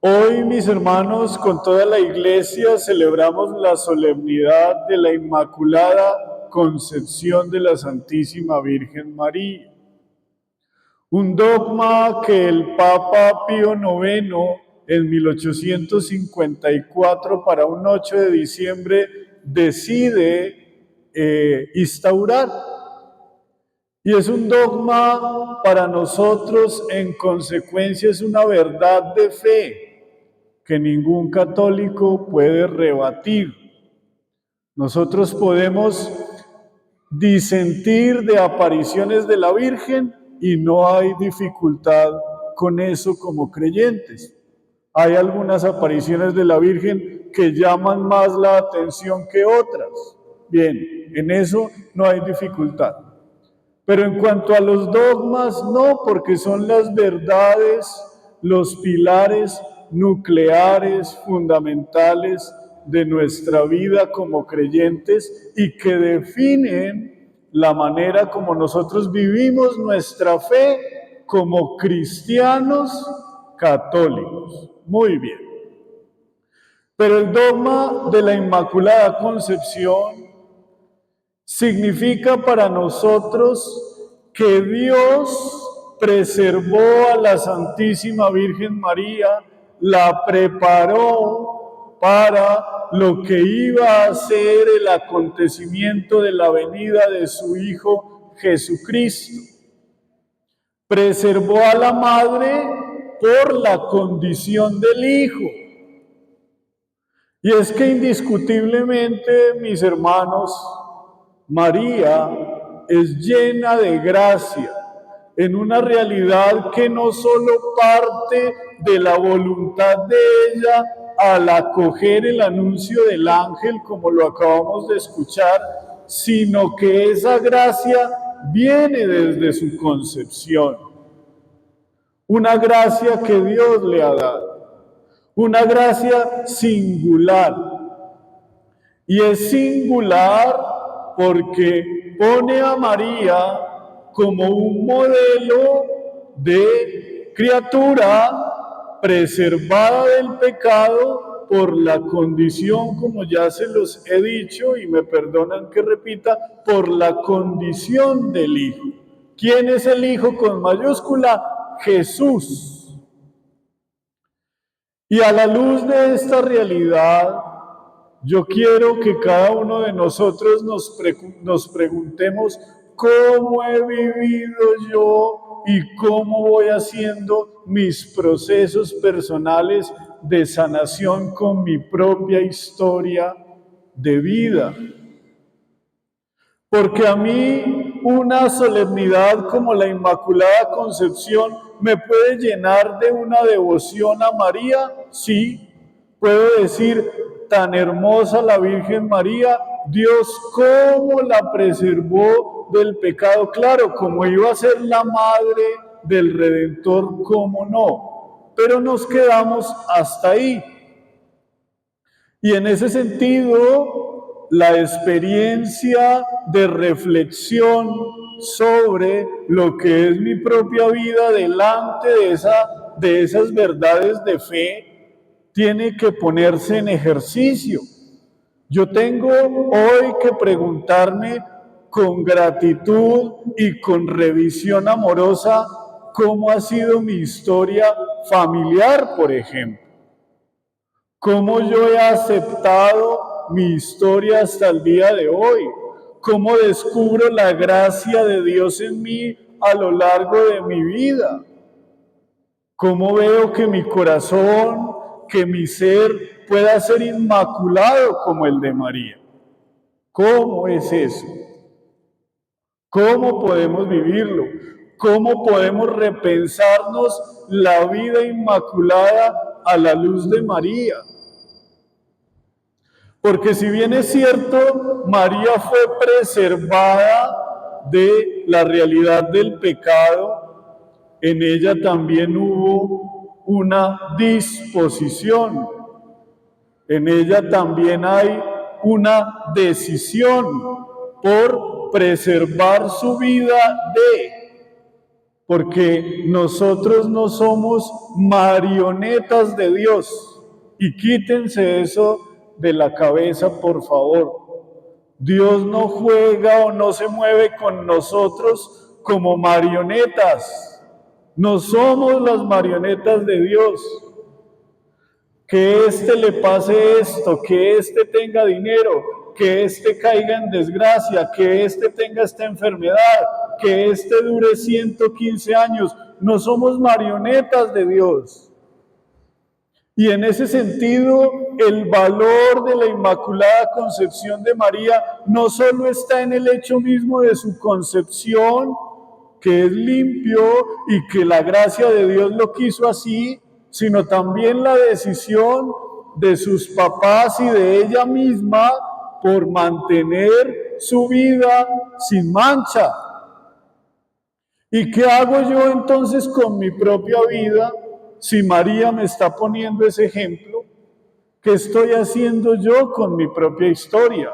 Hoy, mis hermanos, con toda la iglesia celebramos la solemnidad de la Inmaculada Concepción de la Santísima Virgen María. Un dogma que el Papa Pío IX en 1854 para un 8 de diciembre decide instaurar. Y es un dogma para nosotros, en consecuencia es una verdad de fe que ningún católico puede rebatir. Nosotros podemos disentir de apariciones de la Virgen y no hay dificultad con eso como creyentes. Hay algunas apariciones de la Virgen que llaman más la atención que otras. Bien, en eso no hay dificultad. Pero en cuanto a los dogmas, no, porque son las verdades, los pilares nucleares, fundamentales de nuestra vida como creyentes y que definen la manera como nosotros vivimos nuestra fe como cristianos católicos. Muy bien. Pero el dogma de la Inmaculada Concepción significa para nosotros que Dios preservó a la Santísima Virgen María, la preparó para lo que iba a ser el acontecimiento de la venida de su Hijo Jesucristo. Preservó a la Madre por la condición del Hijo. Y es que indiscutiblemente, mis hermanos, María es llena de gracia en una realidad que no solo parte de la voluntad de ella al acoger el anuncio del ángel, como lo acabamos de escuchar, sino que esa gracia viene desde su concepción. Una gracia que Dios le ha dado, una gracia singular. Y es singular porque pone a María como un modelo de criatura preservada del pecado por la condición, como ya se los he dicho, y me perdonan que repita, por la condición del Hijo. ¿Quién es el Hijo con mayúscula? Jesús. Y a la luz de esta realidad, yo quiero que cada uno de nosotros nos preguntemos cómo he vivido yo y cómo voy haciendo mis procesos personales de sanación con mi propia historia de vida. Porque a mí una solemnidad como la Inmaculada Concepción me puede llenar de una devoción a María, sí, puedo decir, tan hermosa la Virgen María, Dios cómo la preservó del pecado, claro, como iba a ser la madre del Redentor, cómo no, pero nos quedamos hasta ahí. Y en ese sentido, la experiencia de reflexión sobre lo que es mi propia vida delante de esas verdades de fe tiene que ponerse en ejercicio. Yo tengo hoy que preguntarme con gratitud y con revisión amorosa cómo ha sido mi historia familiar, por ejemplo. Cómo yo he aceptado mi historia hasta el día de hoy. Cómo descubro la gracia de Dios en mí a lo largo de mi vida. Cómo veo que mi corazón, que mi ser pueda ser inmaculado como el de María. ¿Cómo es eso? ¿Cómo podemos vivirlo? ¿Cómo podemos repensarnos la vida inmaculada a la luz de María? Porque si bien es cierto, María fue preservada de la realidad del pecado, en ella también hubo una disposición, en ella también hay una decisión por preservar su vida porque nosotros no somos marionetas de Dios. Y quítense eso de la cabeza, por favor. Dios no juega o no se mueve con nosotros como marionetas. No somos las marionetas de Dios. Que éste le pase esto, que éste tenga dinero, que éste caiga en desgracia, que éste tenga esta enfermedad, que éste dure 115 años. No somos marionetas de Dios. Y en ese sentido, el valor de la Inmaculada Concepción de María no solo está en el hecho mismo de su concepción, que es limpio y que la gracia de Dios lo quiso así, sino también la decisión de sus papás y de ella misma por mantener su vida sin mancha. ¿Y qué hago yo entonces con mi propia vida si María me está poniendo ese ejemplo? ¿Qué estoy haciendo yo con mi propia historia?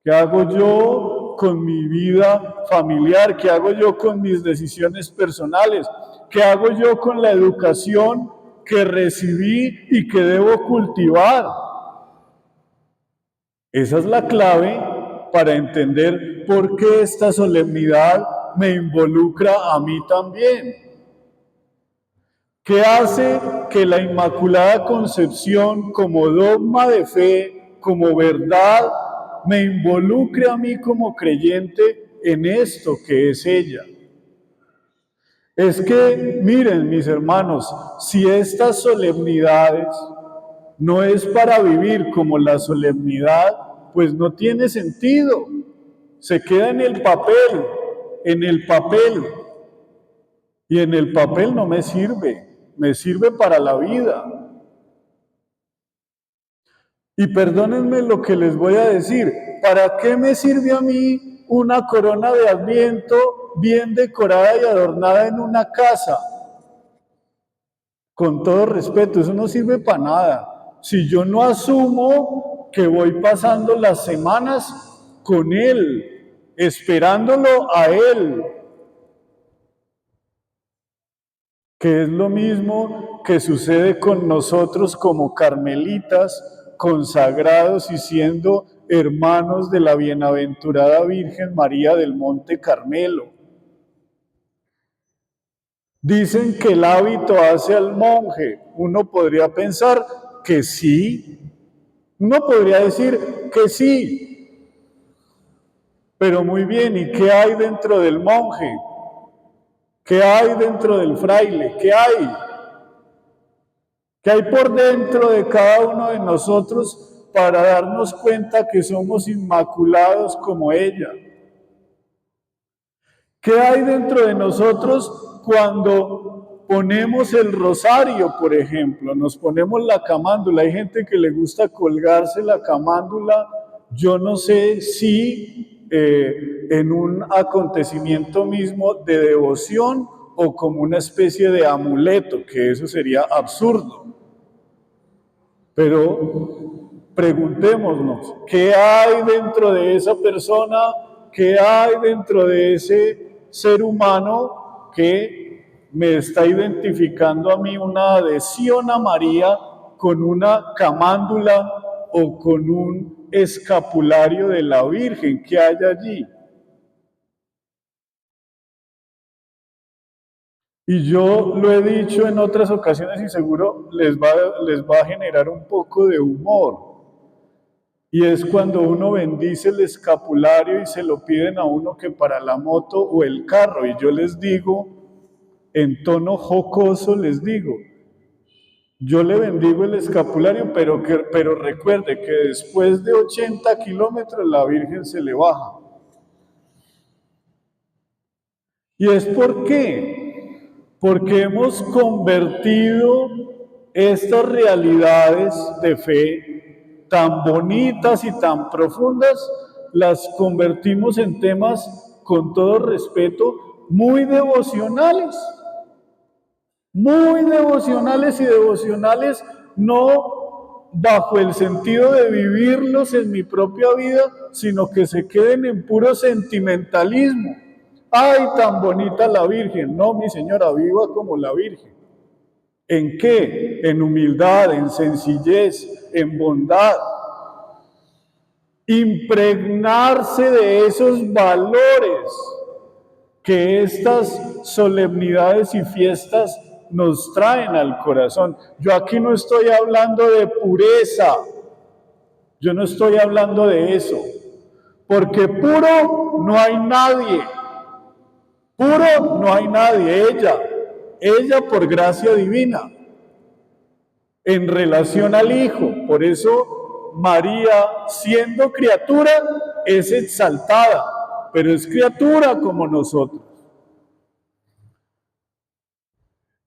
¿Qué hago yo con mi vida familiar? ¿Qué hago yo con mis decisiones personales? ¿Qué hago yo con la educación que recibí y que debo cultivar? Esa es la clave para entender por qué esta solemnidad me involucra a mí también. ¿Qué hace que la Inmaculada Concepción como dogma de fe, como verdad, me involucre a mí como creyente en esto que es ella? Es que, miren mis hermanos, si estas solemnidades no es para vivir como la solemnidad, pues no tiene sentido. Se queda en el papel, en el papel. Y en el papel no me sirve para la vida. Y perdónenme lo que les voy a decir, ¿para qué me sirve a mí una corona de Adviento bien decorada y adornada en una casa? Con todo respeto, eso no sirve para nada. Si yo no asumo que voy pasando las semanas con Él, esperándolo a Él, que es lo mismo que sucede con nosotros como carmelitas, consagrados y siendo hermanos de la bienaventurada Virgen María del Monte Carmelo. Dicen que el hábito hace al monje. Uno podría pensar que sí, uno podría decir que sí, pero muy bien, ¿y qué hay dentro del monje? ¿Qué hay dentro del fraile? ¿Qué hay? ¿Qué hay por dentro de cada uno de nosotros para darnos cuenta que somos inmaculados como ella? ¿Qué hay dentro de nosotros cuando ponemos el rosario, por ejemplo? Nos ponemos la camándula. Hay gente que le gusta colgarse la camándula. Yo no sé si en un acontecimiento mismo de devoción o como una especie de amuleto, que eso sería absurdo. Pero preguntémonos, ¿qué hay dentro de esa persona? ¿Qué hay dentro de ese ser humano que me está identificando a mí una adhesión a María con una camándula o con un escapulario de la Virgen? ¿Qué hay allí? Y yo lo he dicho en otras ocasiones y seguro les va a generar un poco de humor. Y es cuando uno bendice el escapulario y se lo piden a uno que para la moto o el carro. Y yo les digo, en tono jocoso les digo, yo le bendigo el escapulario, pero recuerde que después de 80 kilómetros la Virgen se le baja. ¿Y es por qué? Porque hemos convertido estas realidades de fe tan bonitas y tan profundas, las convertimos en temas, con todo respeto, muy devocionales y devocionales no bajo el sentido de vivirlos en mi propia vida, sino que se queden en puro sentimentalismo. ¡Ay, tan bonita la Virgen! No, mi señora, viva como la Virgen. ¿En qué? En humildad, en sencillez, en bondad. Impregnarse de esos valores que estas solemnidades y fiestas nos traen al corazón. Yo aquí no estoy hablando de pureza, yo no estoy hablando de eso, porque puro no hay nadie, puro no hay nadie, ella por gracia divina, en relación al Hijo. Por eso María, siendo criatura, es exaltada, pero es criatura como nosotros.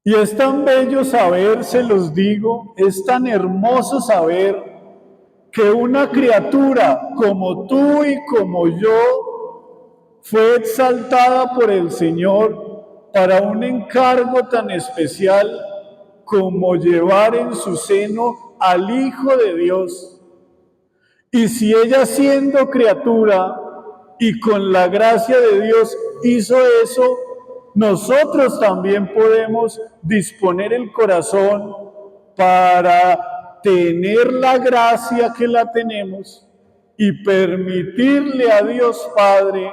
Y es tan bello saber, se los digo, es tan hermoso saber que una criatura como tú y como yo fue exaltada por el Señor para un encargo tan especial como llevar en su seno al Hijo de Dios. Y si ella siendo criatura y con la gracia de Dios hizo eso, nosotros también podemos disponer el corazón para tener la gracia que la tenemos y permitirle a Dios Padre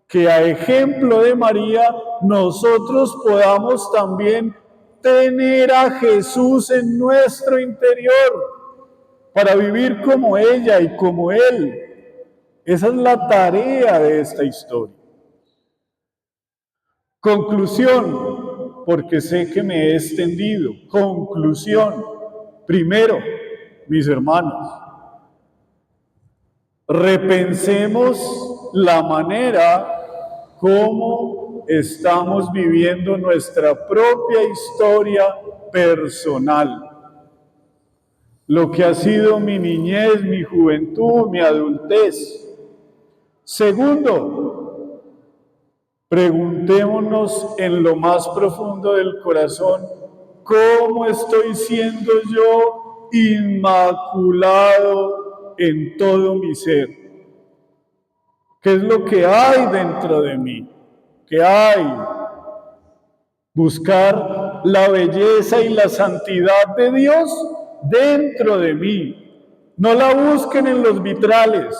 que a ejemplo de María nosotros podamos también tener a Jesús en nuestro interior para vivir como ella y como Él. Esa es la tarea de esta historia. Conclusión, porque sé que me he extendido. Conclusión. Primero, mis hermanos, repensemos la manera como estamos viviendo nuestra propia historia personal. Lo que ha sido mi niñez, mi juventud, mi adultez. Segundo, preguntémonos en lo más profundo del corazón, ¿cómo estoy siendo yo inmaculado en todo mi ser? ¿Qué es lo que hay dentro de mí? ¿Qué hay? Buscar la belleza y la santidad de Dios dentro de mí. No la busquen en los vitrales,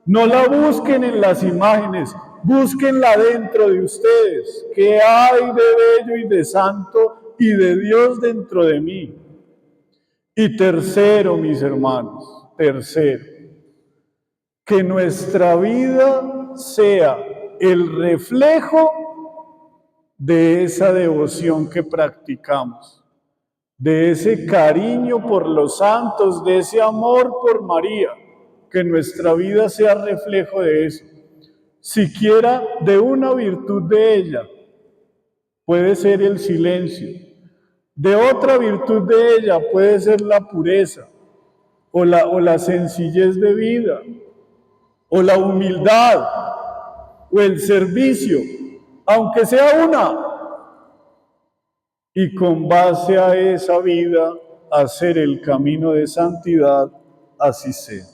no la busquen en las imágenes, búsquenla dentro de ustedes. ¿Qué hay de bello y de santo y de Dios dentro de mí? Y tercero, mis hermanos, tercero, que nuestra vida sea el reflejo de esa devoción que practicamos, de ese cariño por los santos, de ese amor por María, que nuestra vida sea reflejo de eso, siquiera de una virtud de ella, puede ser el silencio, de otra virtud de ella puede ser la pureza, o la sencillez de vida, o la humildad, o el servicio, aunque sea una, y con base a esa vida hacer el camino de santidad, así sea.